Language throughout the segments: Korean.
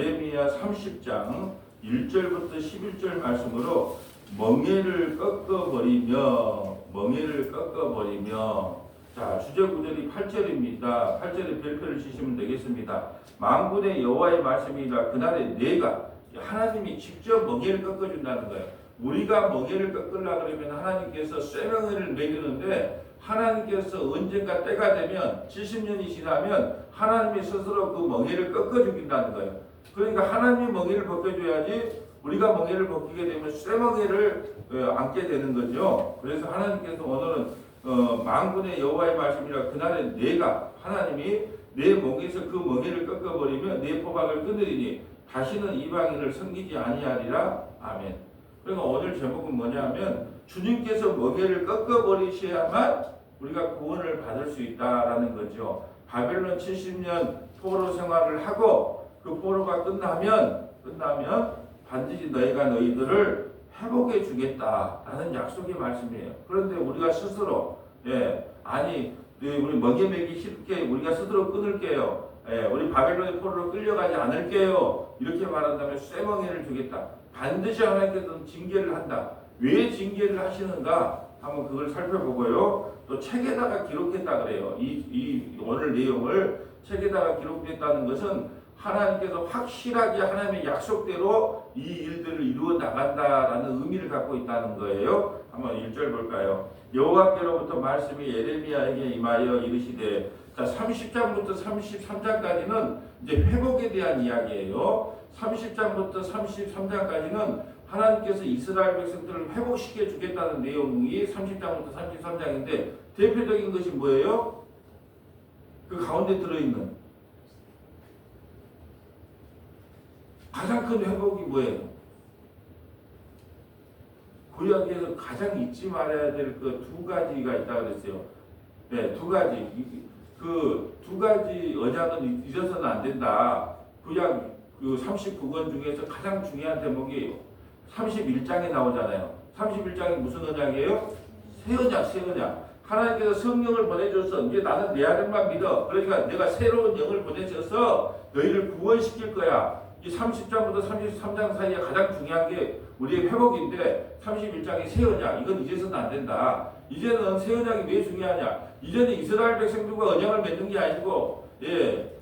예레미야 30장 1절부터 11절 말씀으로 멍에를 꺾어버리며 자, 주제 구절이 8절입니다. 8절에 별표를 치시면 되겠습니다. 만군의 여호와의 말씀이라 그날에 내가 하나님이 직접 멍에를 꺾어준다는 거예요. 우리가 멍에를 꺾으려고 그러면 하나님께서 쇠멍에를 매기는데 하나님께서 언젠가 때가 되면 70년이 지나면 하나님이 스스로 그 멍에를 꺾어 주긴다는 거예요. 그러니까 하나님이 멍에를 벗겨줘야지 우리가 멍에를 벗기게 되면 쇠멍에를 안게 되는 거죠. 그래서 하나님께서 오늘은 만군의 여호와의 말씀이라 그날에 내가 하나님이 내 멍에서 그 멍에를 꺾어버리며 내 포박을 끊으리니 다시는 이방인을 섬기지 아니하리라. 아멘. 그러니까 오늘 제목은 뭐냐면 주님께서 멍에를 꺾어버리셔야만 우리가 구원을 받을 수 있다라는 거죠. 바벨론 70년 포로 생활을 하고 그 포로가 끝나면 반드시 너희가 너희들을 회복해 주겠다라는 약속의 말씀이에요. 그런데 우리가 스스로 우리 멍에 매기 쉽게 우리가 스스로 끊을게요. 우리 바벨론의 포로로 끌려가지 않을게요. 이렇게 말한다면 쇠멍에를 주겠다. 반드시 하나님께서는 징계를 한다. 왜 징계를 하시는가? 한번 그걸 살펴보고요. 또 책에다가 기록했다 그래요. 이 오늘 내용을 책에다가 기록했다는 것은 하나님께서 확실하게 하나님의 약속대로 이 일들을 이루어 나간다라는 의미를 갖고 있다는 거예요. 한번 1절 볼까요? 여호와께로부터 말씀이 예레미야에게 임하여 이르시되, 자 30장부터 33장까지는 이제 회복에 대한 이야기예요. 30장부터 33장까지는 하나님께서 이스라엘 백성들을 회복시켜 주겠다는 내용이 30장부터 33장인데 대표적인 것이 뭐예요? 그 가운데 들어있는 가장 큰 회복이 뭐예요? 구약에서 가장 잊지 말아야 될 그 두 가지가 있다고 그랬어요. 네, 두 가지. 그 두 가지 언약은 잊어서는 안 된다. 구약 그 39권 중에서 가장 중요한 대목이 31장에 나오잖아요. 31장이 무슨 언약이에요? 새 언약. 하나님께서 성령을 보내줘서 이제 나는 내 아들만 믿어. 그러니까 내가 새로운 영을 보내줘서 너희를 구원시킬 거야. 이 30장부터 33장 사이에 가장 중요한 게 우리의 회복인데 31장이 새 언약. 이건 잊어서는 안 된다. 이제는 새 언약이 왜 중요하냐? 이제는 이스라엘 백성들과 언약을 맺는 게 아니고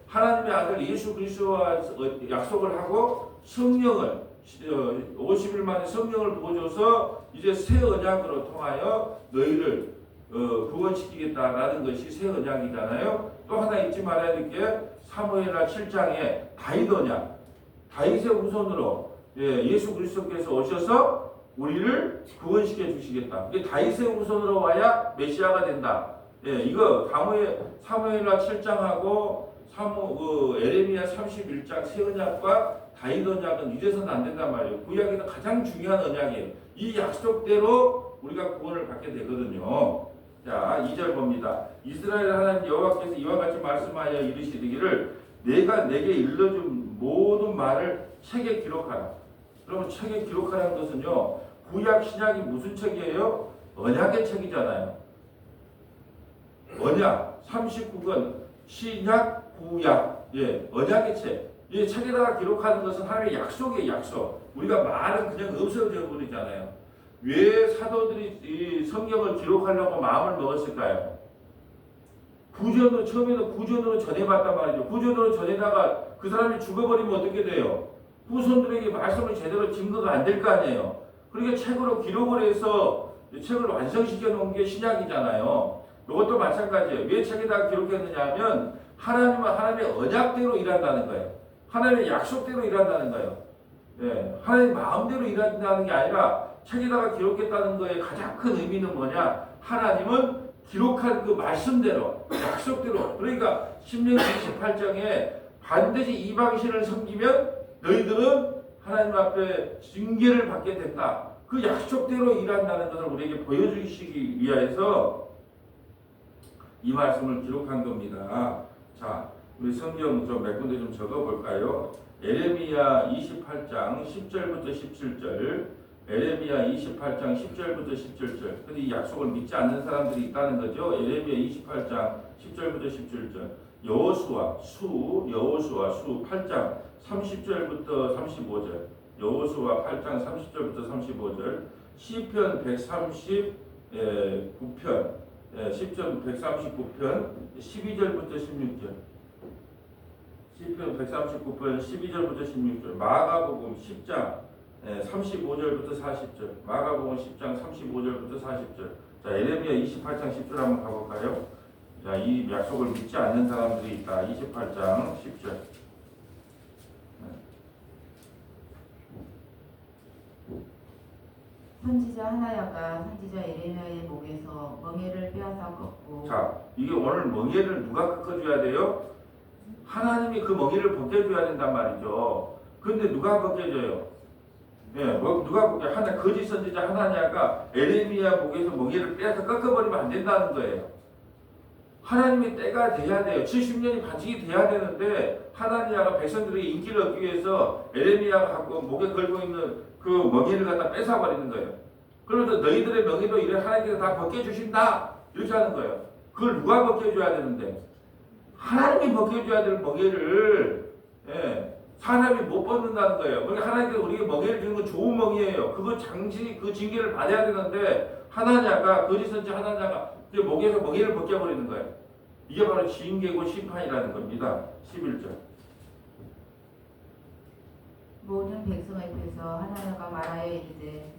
하나님의 아들 예수 그리스도와 약속을 하고 성령을 50일 만에 성령을 부어줘서 이제 새 언약으로 통하여 너희를 구원시키겠다라는 것이 새 언약이잖아요. 또 하나 잊지 말아야 될 게 사무엘하 7장에 다윗 언약. 다윗의 후손으로 예수 그리스도께서 오셔서 우리를 구원시켜 주시겠다. 이게 다윗의 후손으로 와야 메시아가 된다. 이거 사무엘하 7장하고 에레미야 31장 새 언약과 다윗 언약은 잊어서는 안 된단 말이에요. 구약에서 가장 중요한 언약이에요. 이 약속대로 우리가 구원을 받게 되거든요. 자, 2절 봅니다. 이스라엘 하나님 여호와께서 이와 같이 말씀하여 이르시기를 내가 내게 일러준 모든 말을 책에 기록하라. 그러면 책에 기록하라는 것은요, 구약 신약이 무슨 책이에요? 언약의 책이잖아요. 언약 39권 신약 구약 언약의 책. 이 책에다가 기록하는 것은 하나님의 약속이에요. 약속. 우리가 말은 그냥 없어져 버리잖아요. 왜 사도들이 이 성경을 기록하려고 마음을 먹었을까요? 구전으로 처음에는 구전으로 전해봤단 말이죠. 구전으로 전해다가 그 사람이 죽어버리면 어떻게 돼요? 후손들에게 말씀을 제대로 증거가 안 될 거 아니에요. 그러니까 책으로 기록을 해서 책을 완성시켜 놓은 게 신약이잖아요. 이것도 마찬가지예요. 왜 책에다가 기록했느냐 하면 하나님은 하나님의 언약대로 일한다는 거예요. 하나님의 약속대로 일한다는 거예요. 하나님의 마음대로 일한다는 게 아니라 책에다가 기록했다는 거에 가장 큰 의미는 뭐냐? 하나님은 기록한 그 말씀대로, 약속대로. 그러니까 10년 28장에 반드시 이방신을 섬기면 너희들은 하나님 앞에 징계를 받게 된다. 그 약속대로 일한다는 것을 우리에게 보여주시기 위해서 이 말씀을 기록한 겁니다. 자, 우리 성경 좀 몇 군데 좀 적어볼까요? 에레미야 28장 10절부터 17절, 에레미야 28장 10절부터 17절. 근데 이 약속을 믿지 않는 사람들이 있다는 거죠. 에레미야 28장 10절부터 17절. 여호수아 수 8장 30절부터 35절, 여호수아 8장 30절부터 35절, 시편 139편, 시편 139편 12절부터 16절, 시편 139편 12절부터 16절, 마가복음 10장 35절부터 40절, 마가복음 10장 35절부터 40절. 자, 예레미야 28장 10절 한번 가볼까요? 자, 이 약속을 믿지 않는 사람들이 있다. 28장 10절. 선지자 하나야가 선지자 예레미야의 목에서 멍에를 빼앗아 꺾고. 자, 이게 오늘 멍에를 누가 꺾어줘야 돼요? 하나님이 그 멍에를 벗겨줘야 된단 말이죠. 그런데 누가 벗겨줘요? 누가 벗겨? 거짓 선지자 하나냐가 예레미야 목에서 멍에를 빼앗아 꺾어버리면 안 된다는 거예요. 하나님의 때가 돼야 돼요. 70년이 반칙이 돼야 되는데 하나니아가 백성들의 인기를 얻기 위해서 예레미야가 갖고 목에 걸고 있는 그 멍에를 갖다 뺏어버리는 거예요. 그러면서 너희들의 멍에도 이래 하나님께서 다 벗겨주신다 이렇게 하는 거예요. 그걸 누가 벗겨줘야 되는데 하나님이 벗겨줘야 될 멍에를 사람이 못 벗는다는 거예요. 그러니까 하나님께서 우리에게 멍에를 주는 건 좋은 멍이에요. 그거 장시 그 징계를 받아야 되는데 하나냐가 거짓 선지 하나냐가 그 목에서 멍에를 벗겨버리는 거예요. 이게 바로 징계고 심판이라는 겁니다. 11절. 모든 백성 앞에서 하나야가 말하여 이르되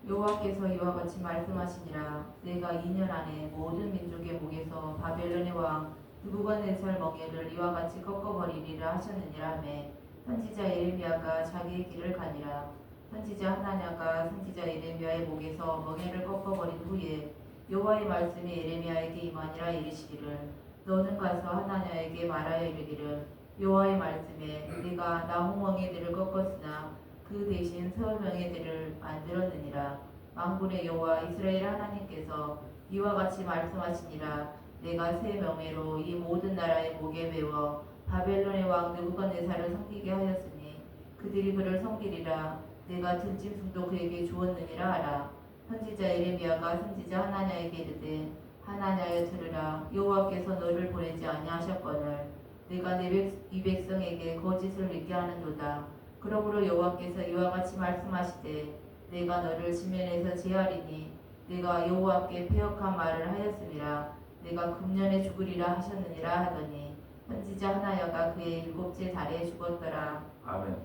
여호와께서 이와 같이 말씀하시니라. 내가 2년 안에 모든 민족의 목에서 바벨론의 왕 느부갓네살 멍에를 이와 같이 꺾어버리리라 하셨느니라 하매 선지자 예레미야가 자기의 길을 가니라. 선지자 하나냐가 선지자 예레미야의 목에서 멍에를 꺾어버린 후에 여호와의 말씀이 예레미야에게 임하니라. 이르시기를 너는 가서 하나냐에게 말하여 이르기를 여호와의 말씀에 네가 나무 멍에들을 꺾었으나 그 대신 서 멍에들을 만들었느니라. 만군의 여호와 이스라엘 하나님께서 이와 같이 말씀하시니라. 내가 새 명예로 이 모든 나라의 목에 메워 바벨론의 왕 느부갓네살을 섬기게 하였으니 그들이 그를 섬기리라. 내가 들짐승도 그에게 주었느니라 하라. 선지자 예레미야가 선지자 하나냐에게 이르되 하나냐여 들으라. 여호와께서 너를 보내지 아니하셨거늘 내가 이 백성에게 거짓을 믿게 하는도다. 그러므로 여호와께서 이와 같이 말씀하시되 내가 너를 지면에서 제하리니 내가 여호와께 패역한 말을 하였음이라. 내가 금년에 죽으리라 하셨느니라 하더니 선지자 하나야가 그의 7째 달에 죽었더라. 아멘.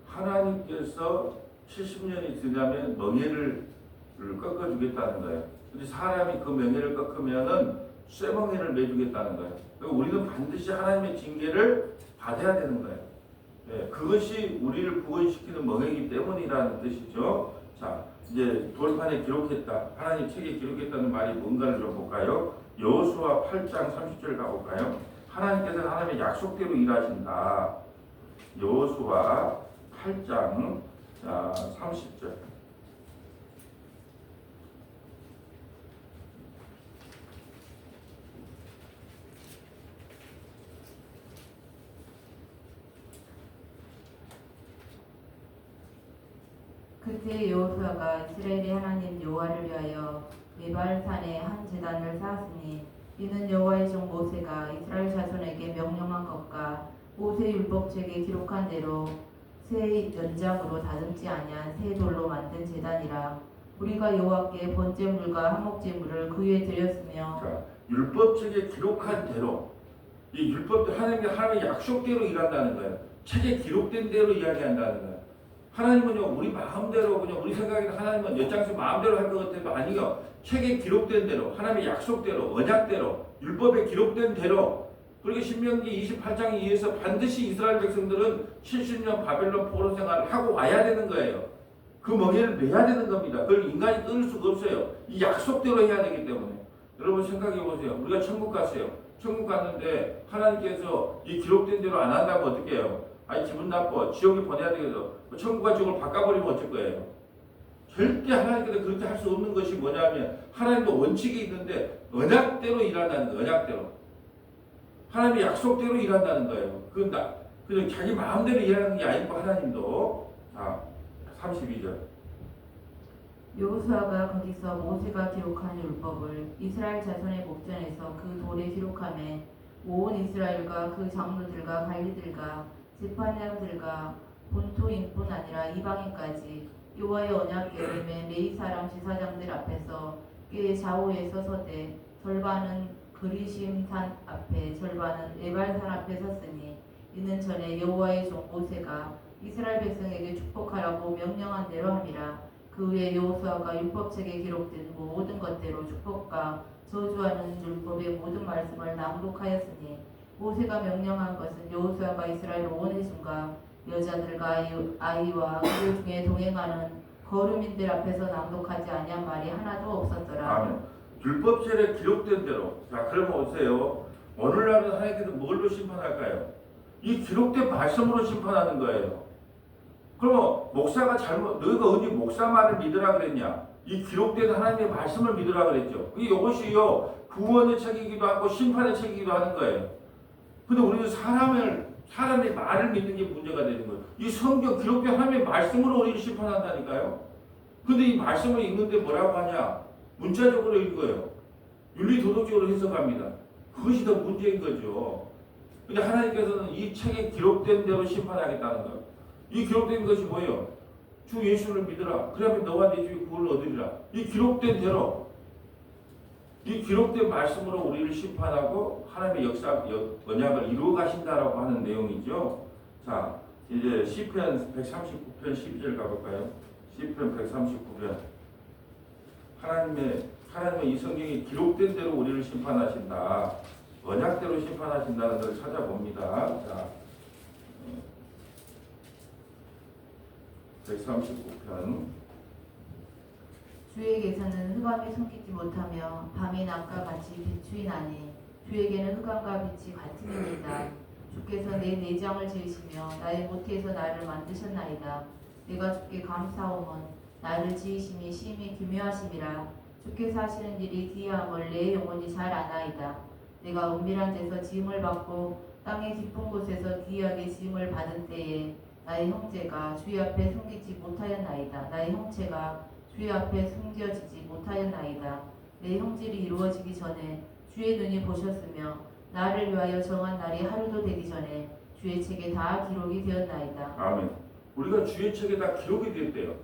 하나님께서 70년이 지나면 멍에를 꺾어주겠다는 거예요. 근데 사람이 그 멍에를 꺾으면은 쇠멍에를 매주겠다는 거예요. 그러니까 우리는 반드시 하나님의 징계를 받아야 되는 거예요. 그것이 우리를 구원시키는 멍에이기 때문이라는 뜻이죠. 자, 이제 돌판에 기록했다. 하나님 책에 기록했다는 말이 뭔가를 좀 볼까요? 여호수아 8장 30절 가볼까요? 하나님께서는 하나님의 약속대로 일하신다. 여호수아 8장 30절. 그때 여호수아가 이스라엘의 하나님 여호와를 위하여 메발산에 한 제단을 쌓았으니 이는 여호와의 종 모세가 이스라엘 자손에게 명령한 것과 모세 율법책에 기록한 대로 새 연장으로 다듬지 아니한 새 돌로 만든 제단이라. 우리가 여호와께 번제물과 한목제물을 그 위에 드렸으며. 자, 율법책에 기록한 대로 이 율법 하나님의 약속대로 일한다는 거예요. 책에 기록된 대로 이야기한다는 거예요. 하나님은요 우리 마음대로 그냥 우리 생각에는 하나님은 엿장수 마음대로 할 것 같아도 아니요. 책에 기록된 대로 하나님의 약속대로 언약대로 율법에 기록된 대로. 그리고 신명기 28장에 의해서 반드시 이스라엘 백성들은 70년 바벨론 포로 생활을 하고 와야 되는 거예요. 그 멍에를 매야 되는 겁니다. 그걸 인간이 끊을 수가 없어요. 이 약속대로 해야 되기 때문에. 여러분 생각해 보세요. 우리가 천국 갔어요. 천국 갔는데 하나님께서 이 기록된 대로 안 한다면 어떻게 해요? 아니 기분 나빠. 지옥에 보내야 되겠어. 천국과 지옥을 바꿔버리면 어쩔 거예요? 절대 하나님께서 그렇게 할 수 없는 것이 뭐냐면 하나님도 원칙이 있는데 언약대로 일한다는 거예요. 언약대로. 하나님의 약속대로 일한다는 거예요. 그냥 자기 마음대로 일하는 게 아니고 하나님도. 자, 32절. 여호수아가 거기서 모세가 기록한 율법을 이스라엘 자손의 목전에서 그 돌에 기록하매 온 이스라엘과 그 장로들과 관리들과 재판장들과 본토인뿐 아니라 이방인까지 여호와의 언약 계명의 레위 사람 제사장들 앞에서 꽤 좌우에 서서되 절반은 그리심 산 앞에 절반은 에발 산 앞에 섰으니 이는 전에 여호와의 종 모세가 이스라엘 백성에게 축복하라고 명령한 대로 함이라. 그 후에 여호수아가 율법책에 기록된 모든 것대로 축복과 저주하는 율법의 모든 말씀을 낭독하였으니 모세가 명령한 것은 여호수아가 이스라엘 온 회중과 여자들과 아이와 그들 중에 동행하는 거류민들 앞에서 낭독하지 아니한 말이 하나도 없었더라. 아멘. 율법책에 기록된 대로. 자, 그러면 오세요. 오늘날은 하나님께서 뭘로 심판할까요? 이 기록된 말씀으로 심판하는 거예요. 그러면 목사가 너희가 어디 목사 말을 믿으라 그랬냐? 이 기록된 하나님의 말씀을 믿으라 그랬죠. 이것이요 구원의 책이기도 하고 심판의 책이기도 하는 거예요. 근데 우리는 사람의 말을 믿는 게 문제가 되는 거예요. 이 성경 기록된 하나님의 말씀으로 우리를 심판한다니까요. 근데 이 말씀을 읽는데 뭐라고 하냐? 문자적으로 읽어요. 윤리도덕적으로 해석합니다. 그것이 더 문제인 거죠. 근데 하나님께서는 이 책에 기록된 대로 심판하겠다는 거예요. 이 기록된 것이 뭐예요? 주 예수를 믿으라. 그러면 너와 네 집이 구원을 얻으리라. 이 기록된 대로, 이 기록된 말씀으로 우리를 심판하고 하나님의 언약을 이루어 가신다라고 하는 내용이죠. 자, 이제 시편 139편 12절 가볼까요? 시편 139편. 하나님의 이 성경이 기록된 대로 우리를 심판하신다. 언약대로 심판하신다는 것을 찾아봅니다. 자, 139편. 주에게서는 흑암이 숨기지 못하며 밤이 낮과 같이 비추이 나니 주에게는 흑암과 빛이 같으니이다. 주께서 내 내장을 지으시며 나의 모태에서 나를 만드셨나이다. 내가 주께 감사함은 나를 지으심이 심히 기묘하심이라. 주께서 하시는 일이 기이함을 내 영혼이 잘 아나이다. 내가 은밀한 데서 지음을 받고 땅의 깊은 곳에서 기이하게 지음을 받은 때에 나의 형제가 주의 앞에 숨기지 못하였나이다. 나의 형체가 주의 앞에 숨겨지지 못하였나이다. 내 형질이 이루어지기 전에 주의 눈이 보셨으며 나를 위하여 정한 날이 하루도 되기 전에 주의 책에 다 기록이 되었나이다. 아멘. 우리가 주의 책에 다 기록이 되었대요.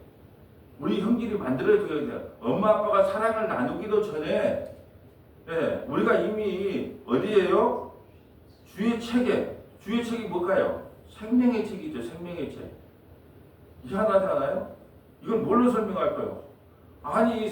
우리 형질이 만들어져야 돼요. 엄마 아빠가 사랑을 나누기도 전에 우리가 이미 어디에요? 주의 책이 뭘까요? 생명의 책이죠. 생명의 책. 이상하잖아요. 이건 뭘로 설명할까요? 아니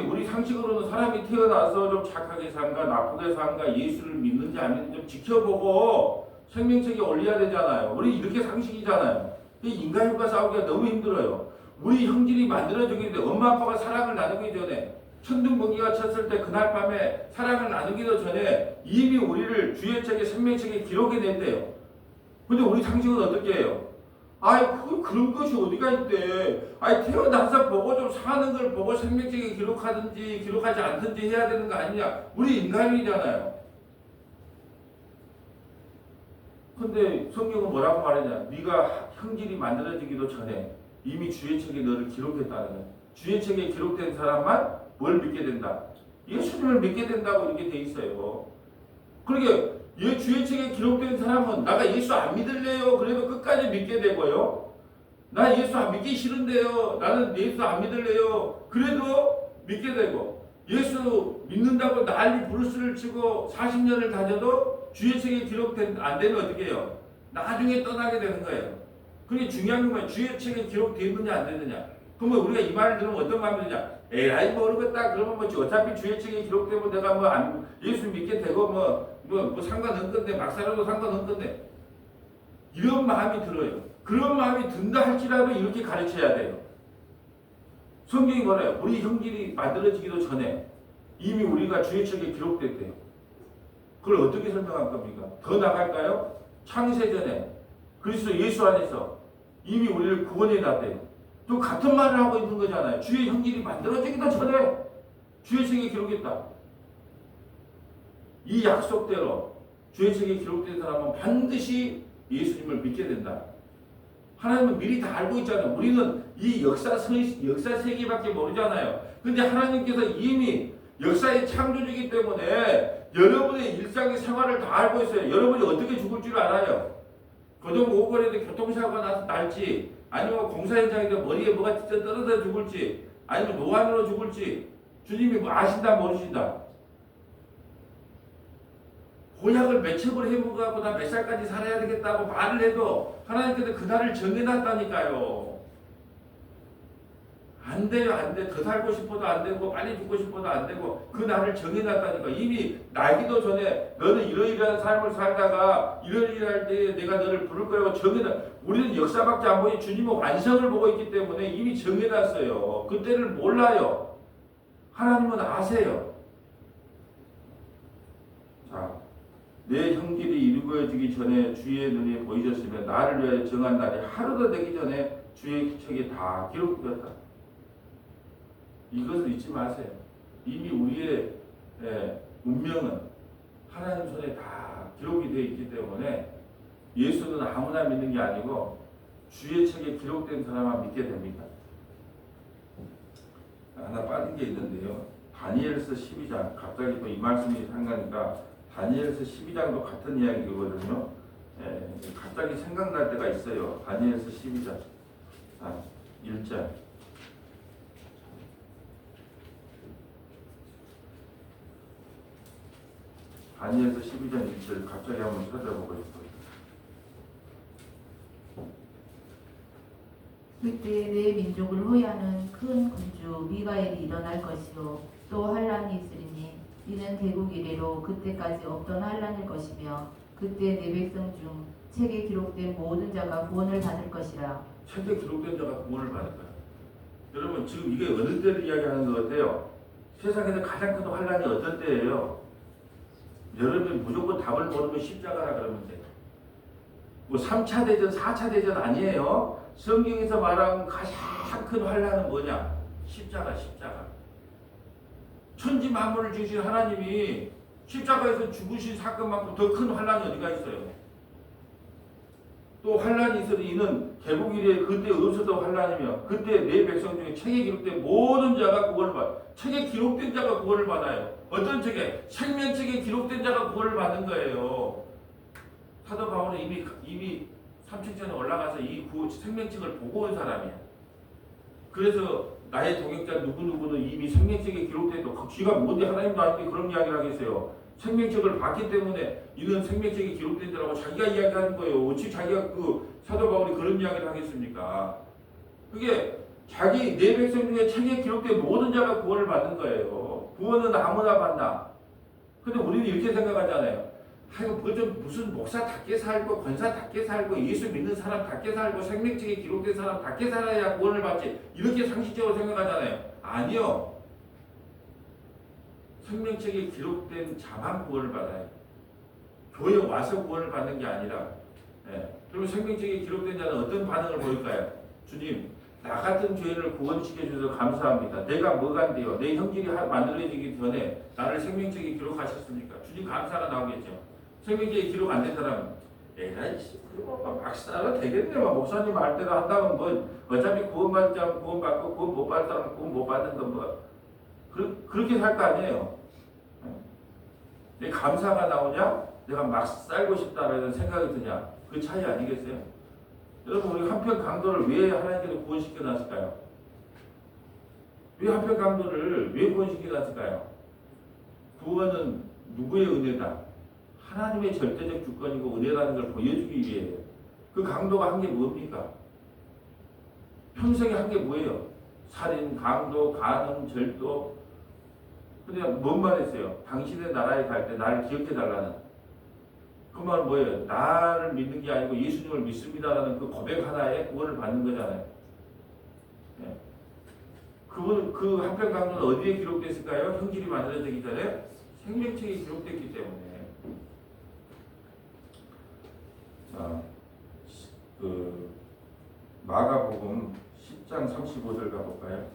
우리 상식으로는 사람이 태어나서 좀 착하게 산가 나쁘게 산가 예수를 믿는지 안 믿는지 좀 지켜보고 생명책에 올려야 되잖아요. 우리 이렇게 상식이잖아요. 인간과 싸우기가 너무 힘들어요. 우리 형질이 만들어지기 전에 엄마 아빠가 사랑을 나누기 전에 천둥번개가 쳤을 때 그날 밤에 사랑을 나누기도 전에 이미 우리를 주의 책에 생명책에 기록해 냈대요. 근데 우리 상식은 어떻게 해요? 그런 것이 어디가 있대. 태어나서 보고 좀 사는 걸 보고 생명책에 기록하든지 기록하지 않든지 해야 되는 거 아니냐. 우리 인간이잖아요. 근데 성경은 뭐라고 말하냐. 네가 형질이 만들어지기도 전에 이미 주의 책에 너를 기록했다는 거예요. 주의 책에 기록된 사람만 뭘 믿게 된다? 예수님을 믿게 된다고 이렇게 돼 있어요. 그러게 주의 책에 기록된 사람은 나가 예수 안 믿을래요. 그래도 끝까지 믿게 되고요. 나 예수 안 믿기 싫은데요. 나는 예수 안 믿을래요. 그래도 믿게 되고 예수 믿는다고 난리 부르스를 치고 40년을 다녀도 주의 책에 기록된 안 되면 어떻게 해요? 나중에 떠나게 되는 거예요. 그게 중요한 건 주의 책에 기록되어 있느냐 안 되느냐. 그러면 우리가 이 말을 들으면 어떤 마음이 드냐? 에라이 모르겠다. 그러면 어차피 주의 책에 기록되면 내가 예수 믿게 되고 뭐 상관없는 건데 막 살아도 상관없는 건데 이런 마음이 들어요. 그런 마음이 든다 할지라도 이렇게 가르쳐야 돼요. 성경이 뭐래요? 우리 형질이 만들어지기도 전에 이미 우리가 주의 책에 기록됐대요. 그걸 어떻게 설명할 겁니까? 더 나갈까요? 창세전에 그리스도 예수 안에서 이미 우리를 구원해 놨대요. 또 같은 말을 하고 있는 거잖아요. 주의 형질이 만들어지기도 전에 주의 책에 기록했다. 이 약속대로 주의 책에 기록된 사람은 반드시 예수님을 믿게 된다. 하나님은 미리 다 알고 있잖아요. 우리는 이 역사 세계밖에 모르잖아요. 근데 하나님께서 이미 역사의 창조주이기 때문에 여러분의 일상의 생활을 다 알고 있어요. 여러분이 어떻게 죽을 줄 알아요. 교정 5번에도 교통사고가 나서 날지, 아니면 공사 현장에서 머리에 뭐가 진짜 떨어져 죽을지, 아니면 노안으로 죽을지 주님이 뭐 아신다 모르신다. 고약을 몇 첩을 해보고 나 몇 살까지 살아야 되겠다고 말을 해도 하나님께서 그날을 정해놨다니까요. 안 돼요, 안 돼. 더 살고 싶어도 안 되고 빨리 죽고 싶어도 안 되고 그 날을 정해놨다니까. 이미 나기도 전에 너는 이러이러한 삶을 살다가 이러이러할 때 내가 너를 부를 거라고 정해놨. 우리는 역사밖에 안 보니 주님의 완성을 보고 있기 때문에 이미 정해놨어요. 그때를 몰라요. 하나님은 아세요. 자, 내 형길이 이루어지기 전에 주의 눈이 보이셨으며 나를 위하여 정한 날이 하루도 되기 전에 주의 책이 다 기록되었다. 이것을 잊지 마세요. 이미 우리의 운명은 하나님 손에 다 기록이 되어 있기 때문에 예수는 아무나 믿는 게 아니고 주의 책에 기록된 사람만 믿게 됩니다. 하나 빠진 게 있는데요. 다니엘서 12장, 갑자기 또 이 말씀이 상가니까 다니엘서 12장도 같은 이야기거든요. 갑자기 생각날 때가 있어요. 다니엘서 12장 1절. 다니엘서 12장 1절 갑자기 한번 찾아보고 싶어요. 그때 내 민족을 호위하는 큰 군주 미가엘이 일어날 것이요 또 환란이 있으리니 이는 대국 이래로 그때까지 없던 환란일 것이며 그때 내 백성 중 책에 기록된 모든 자가 구원을 받을 것이라. 책에 기록된 자가 구원을 받을 거야. 여러분 지금 이게 어느 때를 이야기하는 것 같아요? 세상에서 가장 큰 환란이 어떤 때예요? 여러분이 무조건 답을 모르면 십자가라 그러면 돼요. 뭐 3차 대전, 4차 대전 아니에요. 성경에서 말하는 가장 큰 환란은 뭐냐? 십자가. 천지 만물을 지으신 하나님이 십자가에서 죽으신 사건만큼 더 큰 환란이 어디가 있어요? 또 환란이 있어도 이는 개국일에 그때 없었던 환란이며 그때 내 백성 중에 책에 기록된 모든 자가 구원을 받아. 책에 기록된 자가 구원을 받아요. 어떤 책에? 생명책에 기록된 자가 구원을 받는 거예요. 사도 바울은 이미 삼층천에 올라가서 이 생명책을 보고 온 사람이야. 그래서 나의 동역자 누구누구는 이미 생명책에 기록돼도 그 귀가 뭔데 하나님도 아닌데 그런 이야기를 하겠어요. 생명책을 봤기 때문에 이는 생명책에 기록된 자라고 자기가 이야기하는 거예요. 어찌 자기가 사도 바울이 그런 이야기를 하겠습니까? 그게 자기 내 백성 중에 책에 기록된 모든 자가 구원을 받는 거예요. 구원은 아무나 받나? 근데 우리는 이렇게 생각하잖아요. 아이고 무슨 목사답게 살고 권사답게 살고 예수 믿는 사람답게 살고 생명책에 기록된 사람답게 살아야 구원을 받지. 이렇게 상식적으로 생각하잖아요. 아니요. 생명책에 기록된 자만 구원을 받아요. 교회 와서 구원을 받는 게 아니라. 그러면 생명책에 기록된 자는 어떤 반응을 보일까요? 주님, 나 같은 죄인을 구원시켜 주셔서 감사합니다. 내가 뭐가 안 돼요? 내 형질이 만들어지기 전에 나를 생명책에 기록하셨습니까? 주님 감사가 나오겠죠. 생명책에 기록 안 된 사람은 에라이씨 그거 막 살아 되겠네. 목사님 말 대로 한다면 뭐 어차피 구원받을 자는 구원받고 구원 못 받을 사람은 구원 못 받는 건 뭐 그렇게 살 거 아니에요. 내 감사가 나오냐? 내가 막 살고 싶다라는 생각이 드냐? 그 차이 아니겠어요? 여러분 우리 한편 강도를 왜 하나님께서 구원시켜 놨을까요? 왜 한편 강도를 왜 구원시켜 놨을까요? 구원은 누구의 은혜다? 하나님의 절대적 주권이고 은혜라는 걸 보여주기 위해요. 그 강도가 한 게 뭡니까? 평생에 한 게 뭐예요? 살인, 강도, 간음, 절도. 근데 뭔 말했어요? 당신의 나라에 갈 때 나를 기억해달라는. 그 말은 뭐예요? 나를 믿는 게 아니고 예수님을 믿습니다라는 그 고백 하나에 구원을 받는 거잖아요. 네. 그 한편 강도는 어디에 기록됐을까요? 형질이 만들어지기 전에 생명책에 기록됐기 때문에. 자, 마가복음 10장 35절 가볼까요?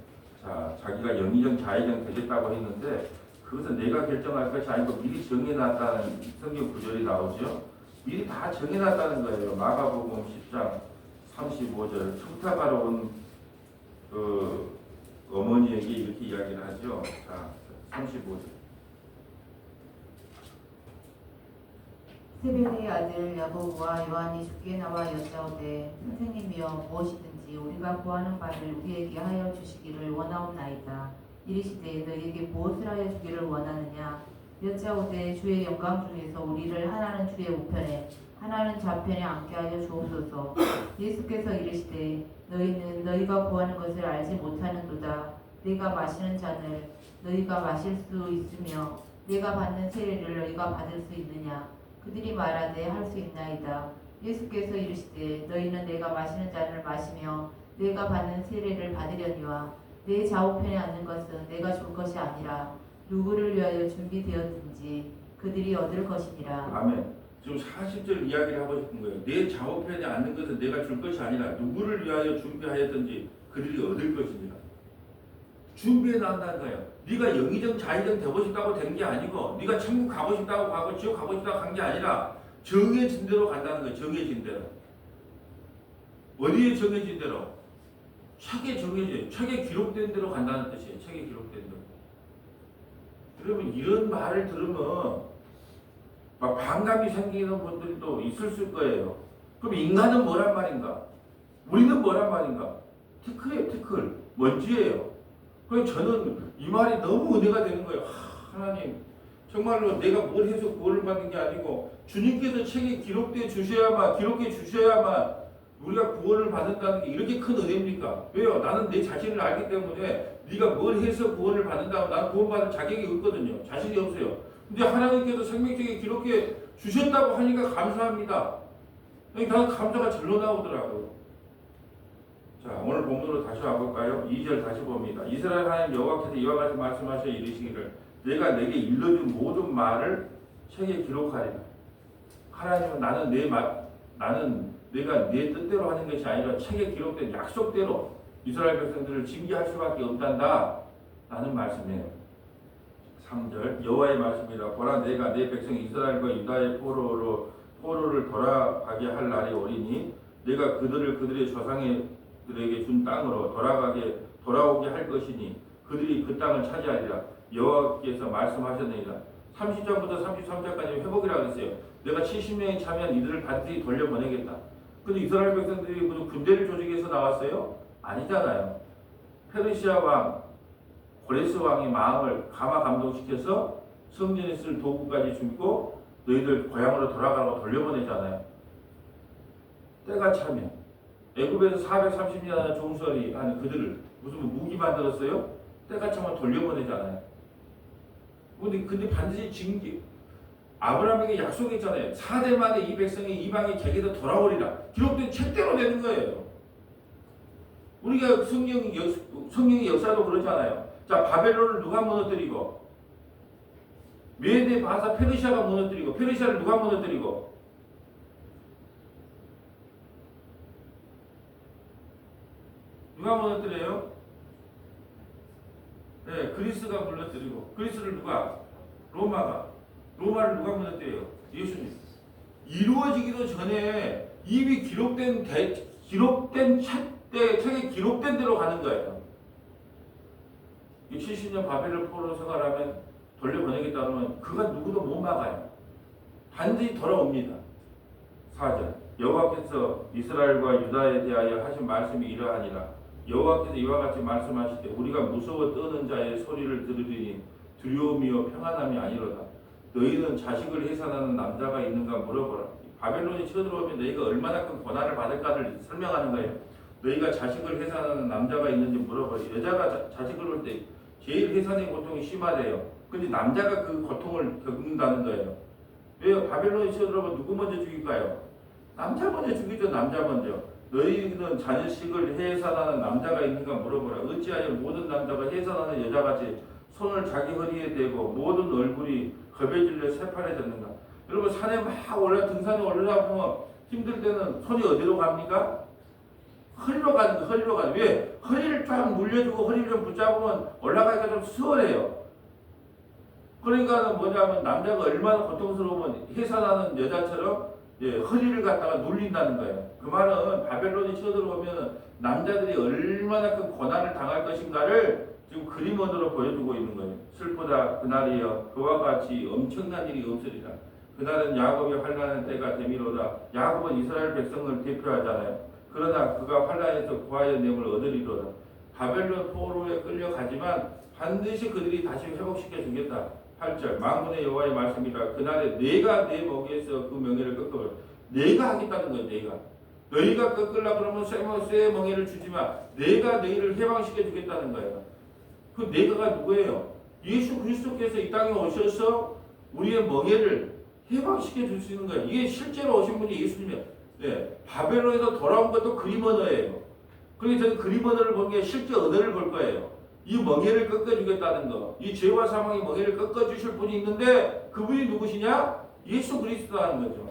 자, 자기가 영의정 자의정 되겠다고 했는데 그것은 내가 결정할 것이 아니고 미리 정해놨다는 성경 구절이 나오죠. 미리 다 정해놨다는 거예요. 마가복음 10장 35절 청탁하러 온 어머니에게 이렇게 이야기를 하죠. 자, 35절 세벨의 아들 야고보와 요한이 죽게 나와 여짜오되 선생님이여 무엇이든지 우리가 구하는 바를 우리에게 하여 주시기를 원하옵나이다. 이르시되 너희에게 무엇을 하여 주기를 원하느냐. 여짜오되 주의 영광 중에서 우리를 하나는 주의 우편에 하나는 좌편에 앉게 하여 주옵소서. 예수께서 이르시되 너희는 너희가 구하는 것을 알지 못하는도다. 내가 마시는 잔을 너희가 마실 수 있으며 내가 받는 세례를 너희가 받을 수 있느냐. 그들이 말하되 할 수 있나이다. 예수께서 이르시되 너희는 내가 마시는 잔을 마시며 내가 받는 세례를 받으려니와 내 좌우편에 앉는 것은 내가 줄 것이 아니라 누구를 위하여 준비되었든지 그들이 얻을 것이니라. 아멘. 지금 40절 이야기를 하고 싶은 거예요. 내 좌우편에 앉는 것은 내가 줄 것이 아니라 누구를 위하여 준비하였든지 그들이 얻을 것이니라. 준비해 놨다는 거예요. 네가 영의정 자의정 되고 싶다고 된 게 아니고 네가 천국 가고 싶다고 가고 지옥 가고 싶다고 간 게 아니라 정해진 대로 간다는 거예요. 정해진 대로. 어디에 정해진 대로? 책에 정해진, 책에 기록된 대로 간다는 뜻이에요. 책에 기록된 대로. 여러분 이런 말을 들으면 막 반감이 생기는 분들도 있을 거예요. 그럼 인간은 뭐란 말인가? 우리는 뭐란 말인가? 티끌이에요. 티끌. 먼지예요. 그래서 저는 이 말이 너무 은혜가 되는 거예요. 하나님 정말로 내가 뭘 해서 구원을 받는 게 아니고 주님께서 책에 기록해 주셔야만 우리가 구원을 받는다는 게 이렇게 큰 은혜입니까? 왜요? 나는 내 자신을 알기 때문에 네가 뭘 해서 구원을 받는다고 나는 구원받을 자격이 없거든요. 자신이 없어요. 근데 하나님께서 생명책에 기록해 주셨다고 하니까 감사합니다. 나는 감사가 절로 나오더라고요. 자, 오늘 본문으로 다시 와볼까요? 2절 다시 봅니다. 이스라엘 하나님 여호와께서 이와 같이 말씀하셔 이르시기를 내가 내게 일러준 모든 말을 책에 기록하리라. 하나님은 나는 내가 내 뜻대로 하는 것이 아니라 책에 기록된 약속대로 이스라엘 백성들을 징계할 수밖에 없단다. 라는 말씀이에요. 3절 여호와의 말씀이라. 보라 내가 내 백성 이스라엘과 유다의 포로를 돌아가게 할 날이 오리니 내가 그들을 그들의 조상들에게 준 땅으로 돌아오게 할 것이니 그들이 그 땅을 차지하리라. 여호와께서 말씀하셨느니라. 30절부터 33절까지 회복이라고 했어요. 내가 70년이 차면 이들을 반드시 돌려보내겠다. 근데 이스라엘 백성들이 무슨 군대를 조직해서 나왔어요? 아니잖아요. 페르시아 왕 고레스 왕이 마음을 감동시켜서 성전에 쓸 도구까지 주고 너희들 고향으로 돌아가라고 돌려보내잖아요. 때가 차면 애굽에서 430년 종살이 한 그들을 무슨 무기 만들었어요? 때가 차면 돌려보내잖아요. 근데 반드시 징계. 아브라함에게 약속했잖아요. 4대 만에 이 백성이 이방의 객에서 돌아오리라. 기록된 책대로 되는 거예요. 우리가 성경의 역사도 그렇잖아요. 자, 바벨론을 누가 무너뜨리고 메데 바사 페르시아가 무너뜨리고 페르시아를 누가 무너뜨리고 누가 무너뜨려요? 네, 그리스가 무너뜨리고 그리스를 누가? 로마를 누가 무너뜨려요? 예수님. 이루어지기도 전에 이미 기록된 책에 기록된 대로 가는 거예요. 70년 바벨론 포로 생활하면 돌려보내겠다 하면 그가 누구도 못 막아요. 반드시 돌아옵니다. 4절 여호와께서 이스라엘과 유다에 대하여 하신 말씀이 이러하니라. 여호와께서 이와 같이 말씀하시되 우리가 무서워 떠는 자의 소리를 들으리니 두려움이요 평안함이 아니로다. 너희는 자식을 해산하는 남자가 있는가 물어보라. 바벨론이 쳐들어오면 너희가 얼마나 큰 고난을 받을까를 설명하는 거예요. 너희가 자식을 해산하는 남자가 있는지 물어보라. 여자가 자식을 올 때 제일 해산의 고통이 심하대요. 근데 남자가 그 고통을 겪는다는 거예요. 왜요? 바벨론이 쳐들어오면 누구 먼저 죽일까요? 남자 먼저 죽이죠. 남자 먼저. 너희는 자식을 해산하는 남자가 있는가 물어보라. 어찌하여 모든 남자가 해산하는 여자같이 손을 자기 허리에 대고 모든 얼굴이 겁에 질려 새파래졌는가. 여러분 산에 막 등산에 올라가 보면 힘들 때는 손이 어디로 갑니까? 허리로 가는 거, 허리로 가는 거. 왜? 허리를 쫙 물려주고 허리를 좀 붙잡으면 올라가기가 좀 수월해요. 그러니까 뭐냐면 남자가 얼마나 고통스러우면 해산하는 여자처럼 허리를 갖다가 눌린다는 거예요. 그 말은 바벨론이 쳐들어오면 남자들이 얼마나 큰 고난을 당할 것인가를 지금 그림원으로 보여주고 있는 거예요. 슬프다 그날이여 그와 같이 엄청난 일이 없으리라. 그날은 야곱이 환난의 때가 되미로다. 야곱은 이스라엘 백성을 대표하잖아요. 그러나 그가 환난에서 구하여 냄을 얻으리로다. 바벨론 포로에 끌려가지만 반드시 그들이 다시 회복시켜 주겠다. 8절 만군의 여호와의 말씀이라. 그날에 내가 내 먹이에서 그 명예를 꺾어. 내가 하겠다는 거예요. 내가. 너희가 꺾으려 그러면 쇠 멍에를 주지만 내가 너희를 해방시켜 주겠다는 거예요. 그 내가가 누구예요? 예수 그리스도께서 이 땅에 오셔서 우리의 멍에를 해방시켜 줄 수 있는 거예요. 이게 실제로 오신 분이 예수님이에요. 네, 바벨론에서 돌아온 것도 그림 언어예요. 그래서 저는 그림 언어를 본 게 실제 언어를 볼 거예요. 이 멍에를 꺾어주겠다는 거. 이 죄와 사망의 멍에를 꺾어주실 분이 있는데 그분이 누구시냐? 예수 그리스도라는 거죠.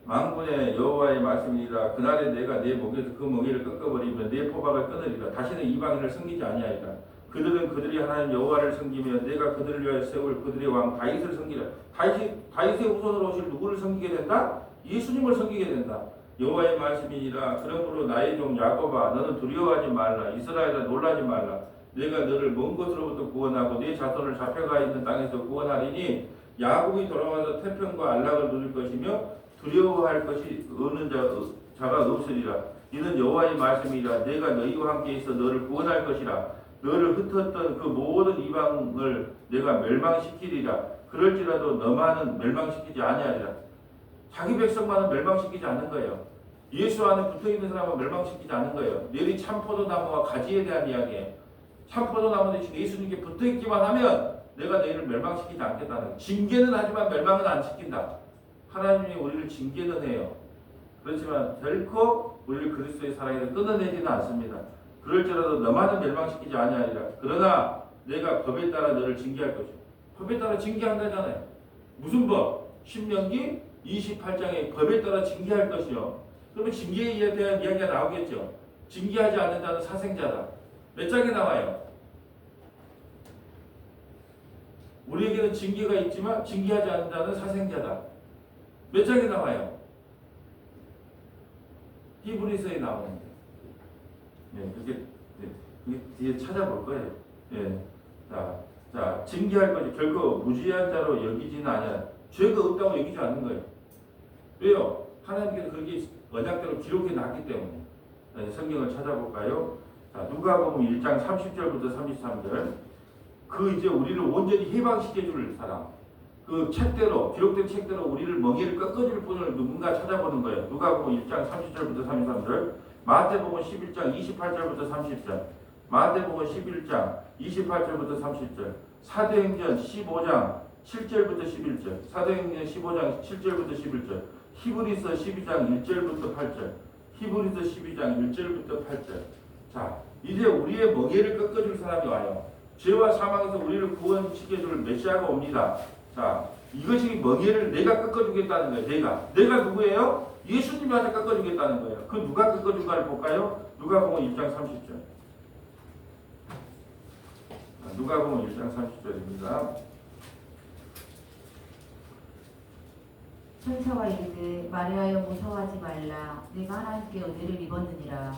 만군의 여호와의 말씀이니라. 그날에 내가 내 목에서 그 멍에를 꺾어버리면 내 포박을 끊으리라. 다시는 이방인을 섬기지 아니하리라. 그들은 그들이 하나님 여호와를 섬기며 내가 그들을 위하여 세울 그들의 왕 다윗을 섬기라. 다윗의 후손으로 오실 누구를 섬기게 된다? 예수님을 섬기게 된다. 여호와의 말씀이니라. 그러므로 나의 종 야곱아 너는 두려워하지 말라. 이스라엘아 놀라지 말라. 내가 너를 먼 곳으로부터 구원하고 네 자손을 잡혀가 있는 땅에서 구원하리니 야곱이 돌아와서 태평과 안락을 누릴 것이며 두려워할 것이 없는 자가 없으리라. 이는 여호와의 말씀이라. 내가 너희와 함께 있어 너를 구원할 것이라. 너를 흩었던 그 모든 이방을 내가 멸망시키리라. 그럴지라도 너만은 멸망시키지 아니하리라. 자기 백성만은 멸망시키지 않는 거예요. 예수 안에 붙어있는 사람은 멸망시키지 않는 거예요. 내리 참포도나무와 가지에 대한 이야기예요. 참포도나무 대신 예수님께 붙어있기만 하면 내가 너희를 멸망시키지 않겠다는 거예요. 징계는 하지만 멸망은 안 시킨다. 하나님이 우리를 징계는 해요. 그렇지만 결코 우리를 그리스도의 사랑에서 끊어내지는 않습니다. 그럴지라도 너만은 멸망시키지 아니하리라. 그러나 내가 법에 따라 너를 징계할 것이요. 법에 따라 징계한다잖아요. 무슨 법? 신명기 28장에 법에 따라 징계할 것이요. 그러면 징계에 대한 이야기가 나오겠죠. 징계하지 않는 자는 사생자다. 몇 장에 나와요? 우리에게는 징계가 있지만 징계하지 않는 자는 사생자다. 몇 장에 나와요? 히브리서에 나오는데. 네, 그렇게 뒤에 찾아볼 거예요. 네. 자, 징계할 것이 결코 무지한 자로 여기지는 아니야. 죄가 없다고 여기지 않는 거예요. 왜요? 하나님께서 그렇게 언약대로 기록해 놨기 때문에. 네, 성경을 찾아볼까요? 자, 누가복음 1장 30절부터 33절. 그 이제 우리를 온전히 해방시켜 줄 사람. 그 책대로 기록된 책대로 우리를 멍에를 꺾어줄 분을 누군가 찾아보는 거예요. 누가복음 1장 30절부터 33절. 마태복음 11장 28절부터 30절. 마태복음 11장 28절부터 30절. 사도행전 15장 7절부터 11절. 사도행전 15장 7절부터 11절. 히브리서 12장 1절부터 8절. 히브리서 12장 1절부터 8절. 자, 이제 우리의 멍에를 꺾어줄 사람이 와요. 죄와 사망에서 우리를 구원시켜줄 메시아가 옵니다. 자, 이것이 멍에를 내가 꺾어주겠다는 거예요. 내가 누구예요? 예수님한테 꺾어주겠다는 거예요. 그 누가 꺾어줄까를 볼까요? 누가복음 1장 30절. 누가복음 1장 30절입니다. 천사가 이르되 말하여 무서워하지 말라. 내가 하나님께 은혜를 입었느니라.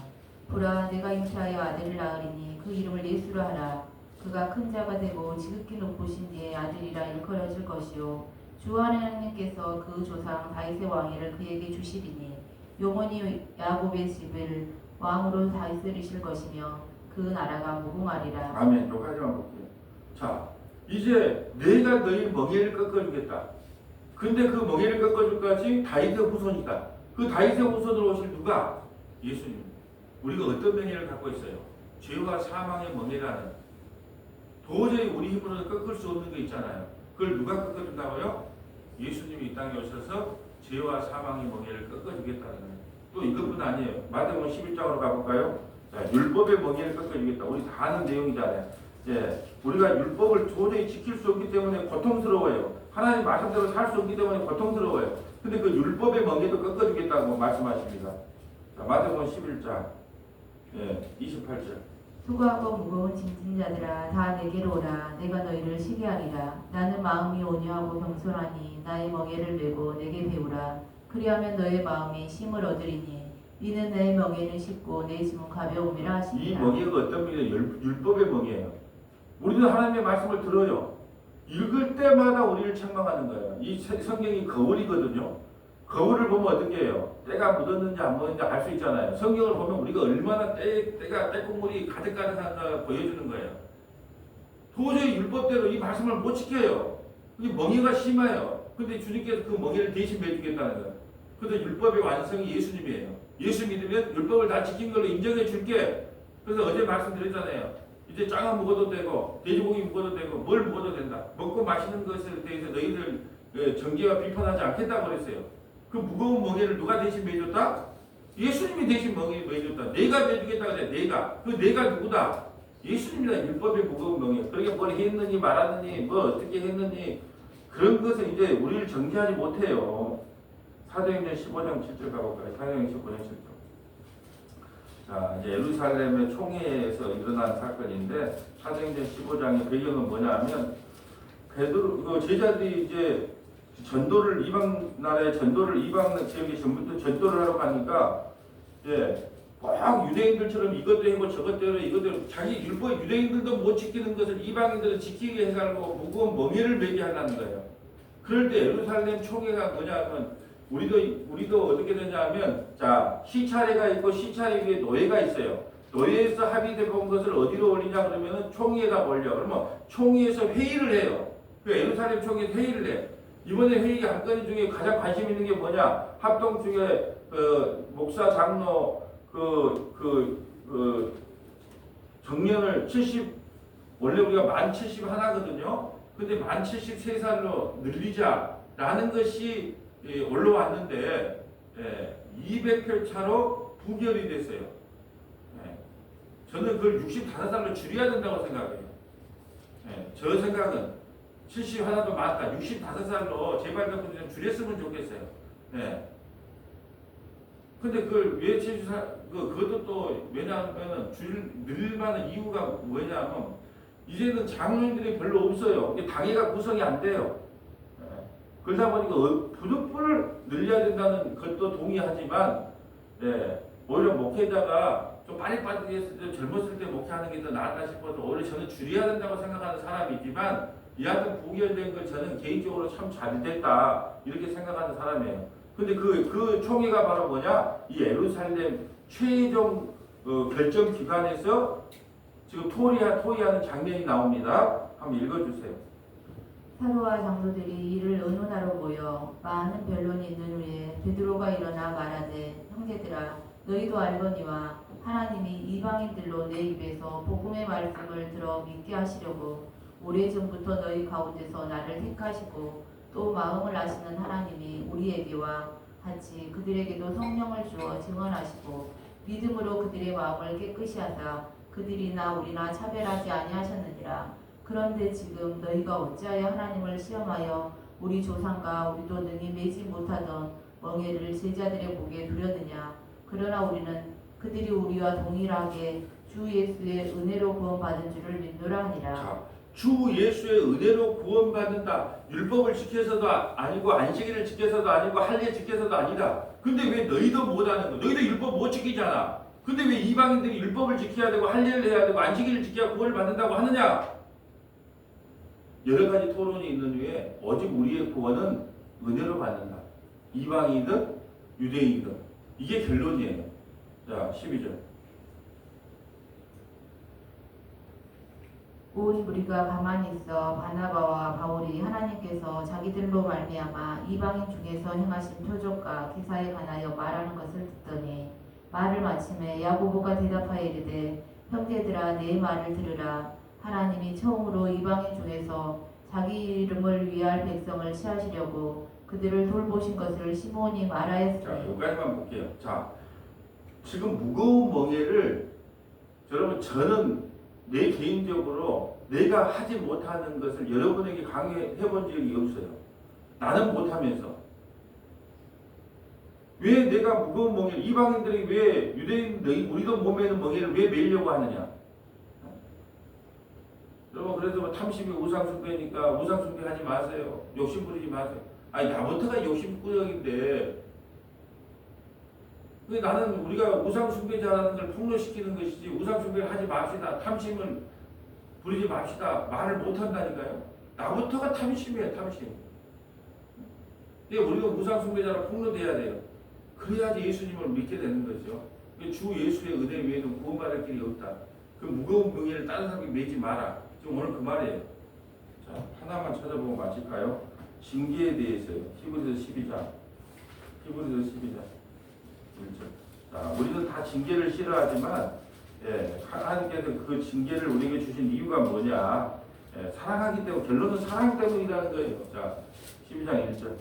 보라 내가 잉태하여 아들을 낳으리니 그 이름을 예수로 하라. 그가 큰 자가 되고 지극히 높으신 이의 아들이라 일컬어질 것이요 주 하나님께서 그 조상 다윗의 왕위를 그에게 주시리니 영원히 야곱의 집을 왕으로 다스리실 것이며 그 나라가 무궁하리라. 아멘. 여기까지만 볼게요. 자, 이제 내가 너희 멍에를 꺾어주겠다. 근데 그 멍에를 꺾어줄 것이 다윗의 후손이다. 그 다윗의 후손으로 오실 누가? 예수님. 우리가 어떤 멍에를 갖고 있어요? 죄와 사망의 멍에라는. 도저히 우리 힘으로는 꺾을 수 없는 게 있잖아요. 그걸 누가 꺾어준다고요? 예수님이 이 땅에 오셔서 죄와 사망의 멍에를 꺾어주겠다는 거예요. 또 이것뿐 아니에요. 마태복음 11장으로 가볼까요? 자, 율법의 멍에를 꺾어주겠다. 우리 다 아는 내용이잖아요. 예, 우리가 율법을 도저히 지킬 수 없기 때문에 고통스러워요. 하나님 말씀대로 살 수 없기 때문에 고통스러워요. 근데 그 율법의 멍에도 꺾어주겠다고 말씀하십니다. 자, 마태복음 11장 28절. 수고하고 무거운 짐진 자들아 다 내게로 오라. 내가 너희를 쉬게 하리라. 나는 마음이 온유하고 겸손하니 나의 멍에를 메고 내게 배우라. 그리하면 너의 마음이 쉼을 얻으리니 이는 내 멍에는 쉽고 내 짐은 가벼움이라 하시니라. 이 멍에가 어떤 멍에예요? 율법의 멍에예요. 우리는 하나님의 말씀을 들어요. 읽을 때마다 우리를 책망하는 거예요. 이 성경이 거울이거든요. 거울을 보면 어떻게 해요? 때가 묻었는지 안 묻었는지 알 수 있잖아요. 성경을 보면 우리가 얼마나 때가 때국물이 가득가득한가 보여주는 거예요. 도저히 율법대로 이 말씀을 못 지켜요. 이게 멍해가 심해요. 근데 주님께서 그 멍해를 대신 매주겠다는 거예요. 그래서 율법의 완성이 예수님이에요. 예수 믿으면 율법을 다 지킨 걸로 인정해 줄게. 그래서 어제 말씀드렸잖아요. 이제 짱아 먹어도 되고 돼지고기 먹어도 되고 뭘 먹어도 된다. 먹고 마시는 것에 대해서 너희들 정죄와 비판하지 않겠다고 그랬어요. 그 무거운 멍에를 누가 대신 매줬다? 예수님이 대신 멍에 매줬다. 내가 매주겠다 그래. 내가. 그 내가 누구다? 예수님이다. 율법의 무거운 멍에. 그러니까 뭘 했느니 말하느니 뭐 어떻게 했느니 그런 것을 이제 우리를 정죄하지 못해요. 사도행전 15장 7절 가볼까요? 사도행전 15장 7절. 자, 이제 예루살렘의 총회에서 일어난 사건인데 사도행전 15장의 배경은 뭐냐면 베드로 제자들이 이제 전도를 이방 나라에 전도를 이방 지역에 전부터 전도를 하러 가니까 예, 꼭 유대인들처럼 이것도 해고 저것도 해 이것도 자기 율법 유대인들도 못 지키는 것을 이방인들은 지키게 해가지고 무거운 멍에를 매게 하려는 거예요. 그럴 때 예루살렘 총회가 뭐냐면 우리도 어떻게 되냐면 자 시차례가 있고 시차례 위에 노예가 있어요. 노예에서 합의돼 본 것을 어디로 올리냐 그러면은 총회에다 올려. 그러면 총회에서 회의를 해요. 그 예루살렘 총회에서 회의를 해. 이번에 회의 한 건이 중에 가장 관심 있는 게 뭐냐? 합동 중에 그 목사 장로 정년을 70 원래 우리가 만 71거든요. 근데 만 73살로 늘리자라는 것이 올라왔는데 200표 차로 부결이 됐어요. 저는 그걸 65살로 줄여야 된다고 생각해요. 저 생각은 71도 맞다. 65살로 제발 좀 줄였으면 좋겠어요. 근데 그걸 왜 74, 그것도 또 왜냐하면 늘 만한 이유가 뭐냐면 이제는 장로님들이 별로 없어요. 당회가 구성이 안 돼요. 그러다 보니까 부득불을 늘려야 된다는 것도 동의하지만 오히려 목회자가 좀 빠릿빠릿했을 때 젊었을 때 목회하는 게 더 낫다 싶어서 오히려 저는 줄여야 된다고 생각하는 사람이지만 이하튼 부결된 걸 저는 개인적으로 참 잘됐다 이렇게 생각하는 사람이에요. 근데 그 총회가 바로 뭐냐? 이 예루살렘 최종 결정 기관에서 지금 토의하는 장면이 나옵니다. 한번 읽어주세요. 사도와 장로들이 이를 의논하러 모여 많은 변론이 있는 후에 베드로가 일어나 말하되 형제들아 너희도 알거니와 하나님이 이방인들로 내 입에서 복음의 말씀을 들어 믿게 하시려고 오래전부터 너희 가운데서 나를 택하시고 또 마음을 아시는 하나님이 우리에게와 같이 그들에게도 성령을 주어 증언하시고 믿음으로 그들의 마음을 깨끗이 하사 그들이나 우리나 차별하지 아니하셨느니라. 그런데 지금 너희가 어찌하여 하나님을 시험하여 우리 조상과 우리도 능히 매지 못하던 멍에를 제자들의 목에 두렸느냐. 그러나 우리는 그들이 우리와 동일하게 주 예수의 은혜로 구원받은 줄을 믿노라 하니라. 자, 주 예수의 은혜로 구원받는다. 율법을 지켜서도 아니고 안식일을 지켜서도 아니고 할례 지켜서도 아니다. 근데 왜 너희도 못하는 거? 너희도 율법 못 지키잖아. 근데 왜 이방인들이 율법을 지켜야 되고 할례를 해야 되고 안식일을 지켜야 구원을 받는다고 하느냐? 여러 가지 토론이 있는 후에 오직 우리의 구원은 은혜로 받는다. 이방이든 유대인이든 이게 결론이에요. 자, 12절. 온 우리가 가만히 있어 바나바와 바울이 하나님께서 자기들로 말미암아 이방인 중에서 행하신 표적과 기사에 관하여 말하는 것을 듣더니 말을 마침에 야고보가 대답하여 이르되 형제들아 내 말을 들으라. 하나님이 처음으로 이방인 중에서 자기 이름을 위할 백성을 취하시려고 그들을 돌보신 것을 시몬이 말하였으니. 자, 여기까지만 볼게요. 자, 지금 무거운 멍에를 여러분 저는 내 개인적으로 내가 하지 못하는 것을 여러분에게 강요해 본 적이 없어요. 나는 못하면서. 왜 내가 무거운 멍에를 이방인들이 왜 유대인들이 우리도 못 매는 멍에를 왜 매려고 하느냐? 여러분 그래서 뭐 탐심이 우상숭배니까 우상숭배 하지 마세요. 욕심 부리지 마세요. 아니 나부터가 욕심꾸러기인데 나는 우리가 우상숭배자라는 걸 폭로시키는 것이지 우상숭배를 하지 맙시다. 탐심을 부리지 맙시다. 말을 못한다니까요. 나부터가 탐심이에요, 탐심. 그러니까 우리가 우상숭배자로 폭로돼야 돼요. 그래야지 예수님을 믿게 되는 거죠. 주 예수의 은혜 외에는 구원받을 길이 없다. 그 무거운 병에를 다른 사람에게 매지 마라. 지금 오늘 그 말이에요. 자, 하나만 찾아보고 마칠까요? 징계에 대해서요. 히브리서 12장. 히브리서 12장 1절. 자, 우리는 다 징계를 싫어하지만 하나님께서 그 징계를 우리에게 주신 이유가 뭐냐? 사랑하기 때문에, 결론은 사랑 때문이라는 거예요. 자, 12장 1절.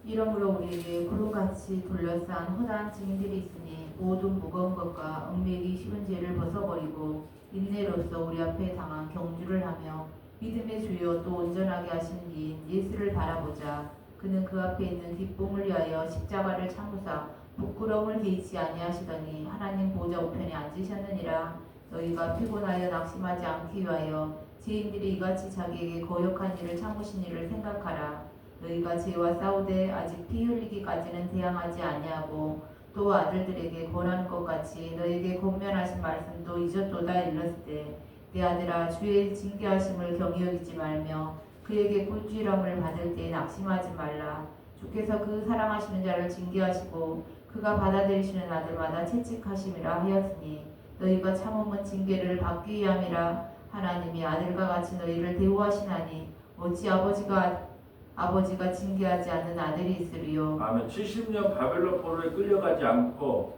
이러므로 우리에게 구름같이 둘러싼 허다한 증인들이 있으니 모든 무거운 것과 얽매이기 쉬운 죄를 벗어버리고 인내로써 우리 앞에 당한 경주를 하며 믿음의 주요 또 온전하게 하신 이인 예수를 바라보자. 그는 그 앞에 있는 기쁨을 위하여 십자가를 참으사 부끄러움을 개의치 아니하시더니 하나님 보좌 우편에 앉으셨느니라. 너희가 피곤하여 낙심하지 않기 위하여 죄인들이 이같이 자기에게 거역한 일을 참으신 일을 생각하라. 너희가 죄와 싸우되 아직 피 흘리기까지는 대항하지 아니하고 또 아들들에게 권하는 것 같이 너희에게 권면하신 말씀도 잊었도다. 일렀을 때 내 아들아 주의 징계하심을 경히 여기지 말며 그에게 꿀주일함을 받을 때 낙심하지 말라. 주께서 그 사랑하시는 자를 징계하시고 그가 받아들이시는 아들마다 채찍하심이라 하였으니 너희가 참음은 징계를 받기 위함이라. 하나님이 아들과 같이 너희를 대우하시나니 어찌 아버지가 징계하지 않는 아들이 있으리요. 아멘. 70년 바벨론 포로에 끌려가지 않고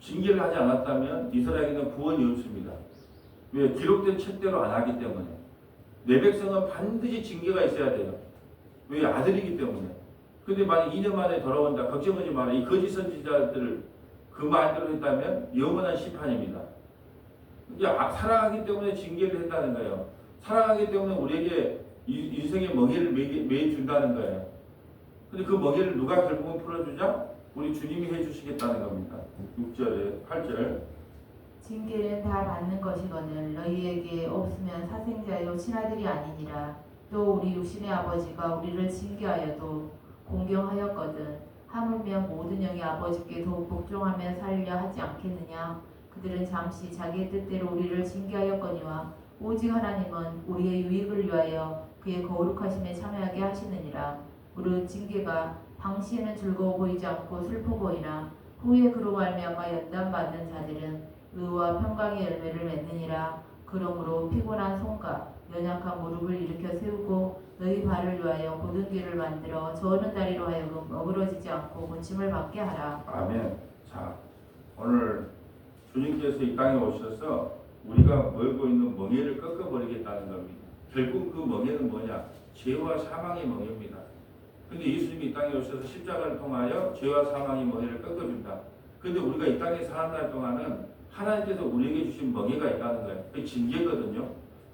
징계를 하지 않았다면 이스라엘에는 구원이 없습니다. 왜? 기록된 책대로 안 하기 때문에. 내 백성은 반드시 징계가 있어야 돼요. 왜? 아들이기 때문에. 근데 만약 2년 만에 돌아온다, 걱정하지 마라. 이 거짓 선지자들을 그 말대로 했다면 영원한 심판입니다. 이제 사랑하기 때문에 징계를 했다는 거예요. 사랑하기 때문에 우리에게 인생의 멍에를 매준다는 거예요. 근데 그 멍에를 누가 결국은 풀어주자? 우리 주님이 해주시겠다는 겁니다. 6절에 8절. 징계는 다 받는 것이거늘 너희에게 없으면 사생자요 친아들이 아니니라. 또 우리 육신의 아버지가 우리를 징계하여도 공경하였거든 하물며 모든 영이 아버지께 더욱 복종하며 살려 하지 않겠느냐. 그들은 잠시 자기의 뜻대로 우리를 징계하였거니와 오직 하나님은 우리의 유익을 위하여 그의 거룩하심에 참여하게 하시느니라. 무릇 징계가 당시에는 즐거워 보이지 않고 슬퍼 보이나 후에 그로 말미암아 연단받는 자들은 의와 평강의 열매를 맺느니라. 그러므로 피곤한 손과 연약한 무릎을 일으켜 세우고 너희 발을 위하여 곧은 길을 만들어 저는 다리로 하여금 어그러지지 않고 고침을 받게 하라. 아멘. 자, 오늘 주님께서 이 땅에 오셔서 우리가 멀고 있는 멍에를 꺾어버리겠다는 겁니다. 결국 그 멍에는 뭐냐? 죄와 사망의 멍에입니다. 근데 예수님이 이 땅에 오셔서 십자가를 통하여 죄와 사망의 멍에를 꺾어준다. 근데 우리가 이 땅에 사는 날 동안은 하나님께서 우리에게 주신 멍에가 있다는 거예요. 그게 징계거든요.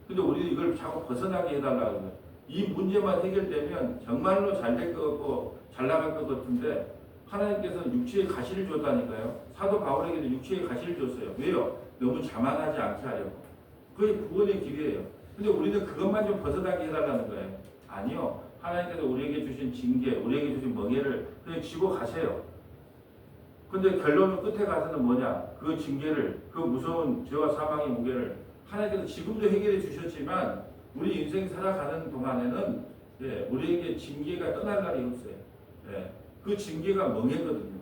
근데 우리는 이걸 자꾸 벗어나게 해달라는 거예요. 이 문제만 해결되면 정말로 잘 될 것 같고 잘 나갈 것 같은데 하나님께서 육체의 가시를 줬다니까요. 사도 바울에게도 육체의 가시를 줬어요. 왜요? 너무 자만하지 않게 하려고. 그게 구원의 기회예요. 근데 우리는 그것만 좀 벗어나게 해달라는 거예요. 아니요. 하나님께서 우리에게 주신 징계, 우리에게 주신 멍에를 그냥 지고 가세요. 근데 결론은 끝에 가서는 뭐냐? 그 징계를, 그 무서운 죄와 사망의 무게를 하나님께서 지금도 해결해 주셨지만 우리 인생 살아가는 동안에는 우리에게 징계가 떠날 날이 없어요. 그 징계가 멍에거든요.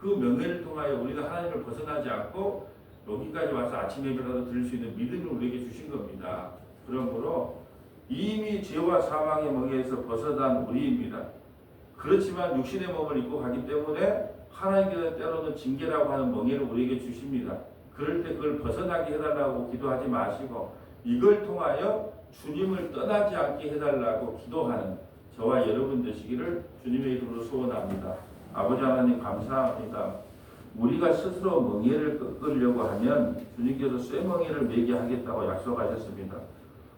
그 명예를 통하여 우리가 하나님을 벗어나지 않고 여기까지 와서 아침 예배라도 드릴 수 있는 믿음을 우리에게 주신 겁니다. 그러므로 이미 죄와 사망의 멍에에서 벗어난 우리입니다. 그렇지만 육신의 몸을 입고 가기 때문에 하나님께서 때로는 징계라고 하는 멍에를 우리에게 주십니다. 그럴 때 그걸 벗어나게 해달라고 기도하지 마시고 이걸 통하여 주님을 떠나지 않게 해달라고 기도하는 저와 여러분 되시기를 주님의 이름으로 소원합니다. 아버지 하나님 감사합니다. 우리가 스스로 멍에를 꺾으려고 하면 주님께서 쇠멍에를 매게 하겠다고 약속하셨습니다.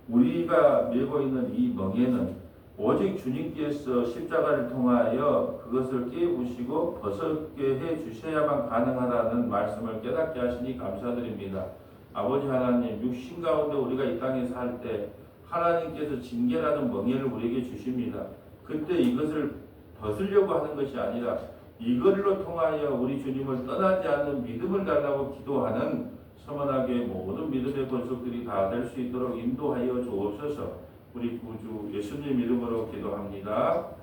우리가 메고 있는 이 멍에는 오직 주님께서 십자가를 통하여 그것을 깨부시고 벗게 해 주셔야만 가능하다는 말씀을 깨닫게 하시니 감사드립니다. 아버지 하나님, 육신 가운데 우리가 이 땅에 살 때 하나님께서 징계라는 멍에를 우리에게 주십니다. 그때 이것을 벗으려고 하는 것이 아니라 이걸로 통하여 우리 주님을 떠나지 않는 믿음을 달라고 기도하는 서머나교의 모든 믿음의 권속들이 다 될 수 있도록 인도하여 주옵소서. 우리 구주 예수님 이름으로 기도합니다.